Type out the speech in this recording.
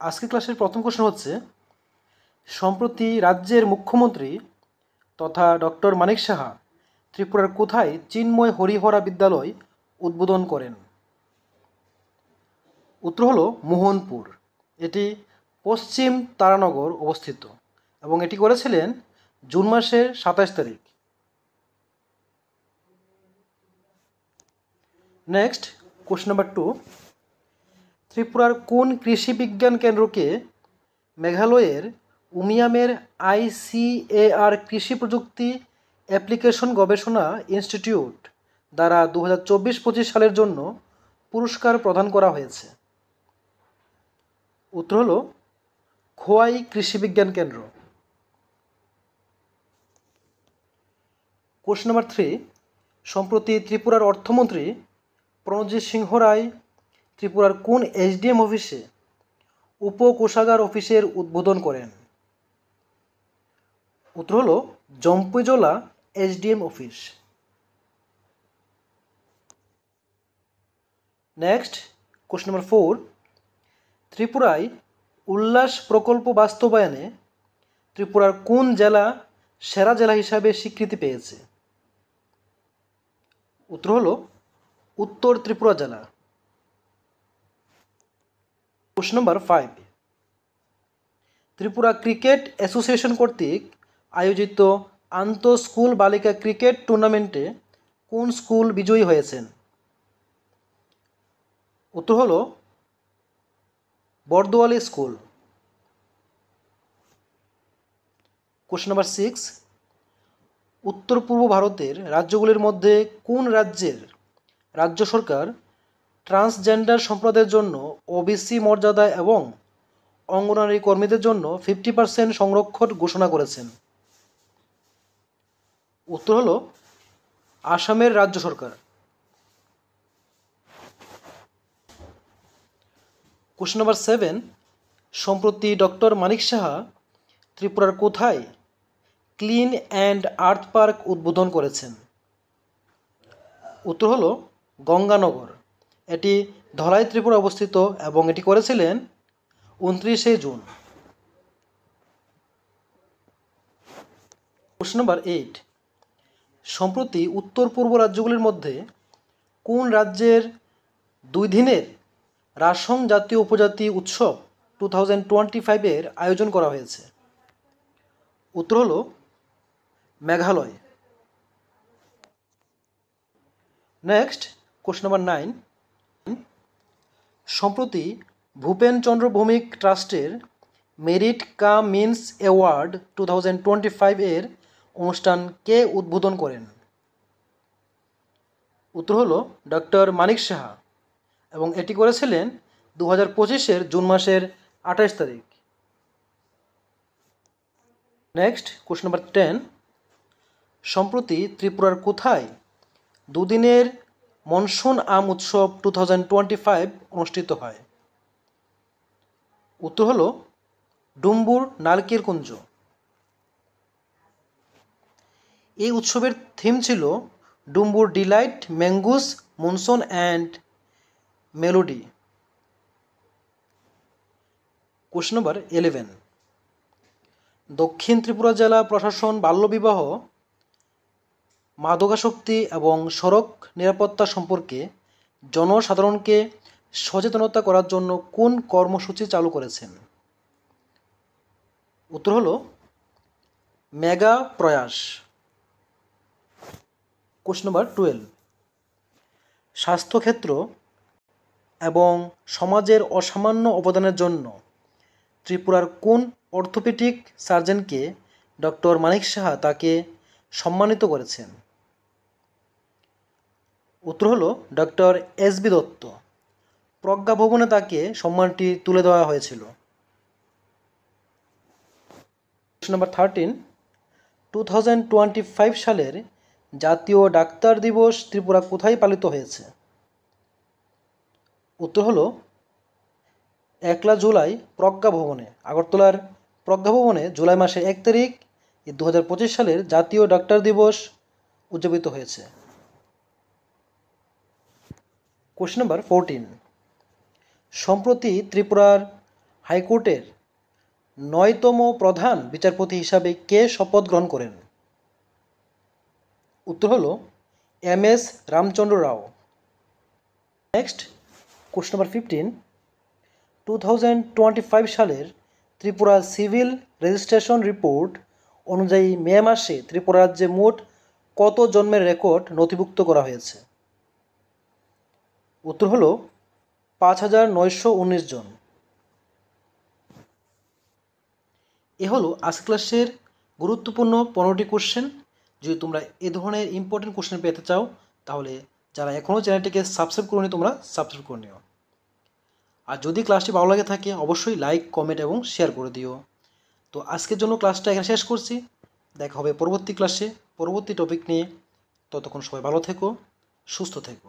আজকের ক্লাসের প্রথম প্রশ্ন হচ্ছে, সম্প্রতি রাজ্যের মুখ্যমন্ত্রী তথা ডক্টর মানিক সাহা ত্রিপুরার কোথায় চিন্ময় হরিহরা বিদ্যালয় উদ্বোধন করেন? উত্তর হলো মোহনপুর। এটি পশ্চিম তারানগর অবস্থিত এবং এটি করেছিলেন জুন মাসের 27 তারিখ। নেক্সট কোশ্চেন নাম্বার 2, ত্রিপুরার কোন কৃষি বিজ্ঞান কেন্দ্রকে মেঘালয়ের উমিয়ামের ICAR কৃষি প্রযুক্তি অ্যাপ্লিকেশন গবেষণা ইনস্টিটিউট দ্বারা 2024-25 সালের জন্য পুরস্কার প্রদান করা হয়েছে? উত্তর হলো খোয়াই কৃষি বিজ্ঞান কেন্দ্র। কোশ্চেন নাম্বার 3, সম্প্রতি ত্রিপুরার অর্থমন্ত্রী প্রণজিৎ সিংহ রায় ত্রিপুরার কোন SDM অফিসে উপকোষাগার অফিসের উদ্বোধন করেন? উত্তর হলো Jampujala SDM office. Next question number 4, ত্রিপুরায় উল্লাস প্রকল্প বাস্তবায়নে ত্রিপুরার কোন জেলা সেরা জেলা হিসাবে স্বীকৃতি পেয়েছে? উত্তর হলো উত্তর ত্রিপুরা জেলা। Question number 5, Tripura cricket association কর্তৃক আয়োজিত আন্তঃস্কুল বালিকা ক্রিকেট টুর্নামেন্টে কোন স্কুল বিজয়ী হয়েছেন? উত্তর হলো বর্দোয়ালি স্কুল। কোশ্চেন নাম্বার 6, উত্তর পূর্ব ভারতের রাজ্যগুলির মধ্যে কোন রাজ্যের রাজ্য সরকার ট্রান্সজেন্ডার সম্প্রদায়ের জন্য OBC মর্যাদা এবং অঙ্গনারী কর্মীদের জন্য 50% সংরক্ষণ ঘোষণা করেছেন? উত্তর হলো আসামের রাজ্য সরকার। কোশ্চেন নাম্বার 7, সম্প্রতি ডক্টর মানিক সাহা ত্রিপুরার কোথায় ক্লিন অ্যান্ড আর্থ পার্ক উদ্বোধন করেছেন? উত্তর হলো গঙ্গানগর। এটি ধলাই ত্রিপুরা অবস্থিত এবং এটি করেছিলেন 29শে জুন। কোশ্চেন নাম্বার 8, সম্প্রতি উত্তর পূর্ব রাজ্যগুলির মধ্যে কোন রাজ্যের 2 দিনের রাসং জাতীয় উপজাতি উৎসব 2025 আয়োজন করা হয়েছে? উত্তর হলো মেঘালয়। নেক্সট কোশ্চেন নাম্বার 9, সম্প্রতি ভূপেন চন্দ্র ভৌমিক ট্রাস্টের মেরিট কাম মিন্স অ্যাওয়ার্ড 2025 অনুষ্ঠান কে উদ্বোধন করেন? উত্তর হলো ডক্টর মানিক সাহা এবং এটি করেছিলেন 2025 জুন মাসের 28 তারিখ। নেক্সট কোশ্চেন নাম্বার 10, সম্প্রতি ত্রিপুরার কোথায় 2 দিনের মনসুন আম উৎসব 2025 অনুষ্ঠিত হয়? উত্তর হলো ডুম্বুর নারকেল কুঞ্জ। এই উৎসবের থিম ছিল Dumbur delight mangoes monsoon and melody. Question number 11, দক্ষিণ ত্রিপুরা জেলা প্রশাসন বাল্যবিবাহ, মাদকাসক্তি এবং সড়ক নিরাপত্তা সম্পর্কে জনসাধারণকে সচেতনতা করার জন্য কোন কর্মসূচি চালু করেছেন? উত্তর হলো মেগা প্রয়াস। কোশ্চেন নাম্বার 12, স্বাস্থ্যক্ষেত্র এবং সমাজের অসামান্য অবদানের জন্য ত্রিপুরার কোন অর্থোপেডিক সার্জনকে ডক্টর মানিক সাহা তাকে সম্মানিত করেছেন? উত্তর হলো ডক্টর SB দত্ত। প্রজ্ঞা ভবনে তাকে সম্মানটি তুলে দেওয়া হয়েছিল। কোশ্চেন নাম্বার 13, 2025 সালের জাতীয় ডাক্তার দিবস ত্রিপুরা কোথায় পালিত হয়েছে? উত্তর হলো 1 জুলাই প্রজ্ঞা ভবনে, আগরতলার প্রজ্ঞা ভবনে জুলাই মাসের 1 তারিখ 2025 সালের জাতীয় ডাক্তার দিবস উদযাপিত হয়েছে। কোশ্চেন নাম্বার 14, সম্প্রতি ত্রিপুরার হাইকোর্টের 9তম প্রধান বিচারপতি হিসাবে কে শপথ গ্রহণ করেন? উত্তর হলো এম.এস. রামচন্দ্র রাও। নেক্সট কোশ্চেন নাম্বার 15, 2025 সালের ত্রিপুরা সিভিল রেজিস্ট্রেশন রিপোর্ট অনুযায়ী মে মাসে ত্রিপুরা রাজ্যে মোট কত জন্মের রেকর্ড নথিভুক্ত করা হয়েছে? উত্তর হলো 5,919 জন। এ হলো আজকের ক্লাসের গুরুত্বপূর্ণ 15টি কোশ্চেন। যদি তোমরা এ ধরনের ইম্পর্টেন্ট কোশ্চেন পেতে চাও তাহলে যারা এখনও চ্যানেলটিকে সাবস্ক্রাইব করোনি তোমরা সাবস্ক্রাইব করে নিও। আর যদি ক্লাসটি ভালো লাগে থাকে অবশ্যই লাইক, কমেন্ট এবং শেয়ার করে দিও। তো আজকের জন্য ক্লাসটা এখানে শেষ করছি। দেখা হবে পরবর্তী ক্লাসে পরবর্তী টপিক নিয়ে। ততক্ষণ সবাই ভালো থেকো, সুস্থ থেকো।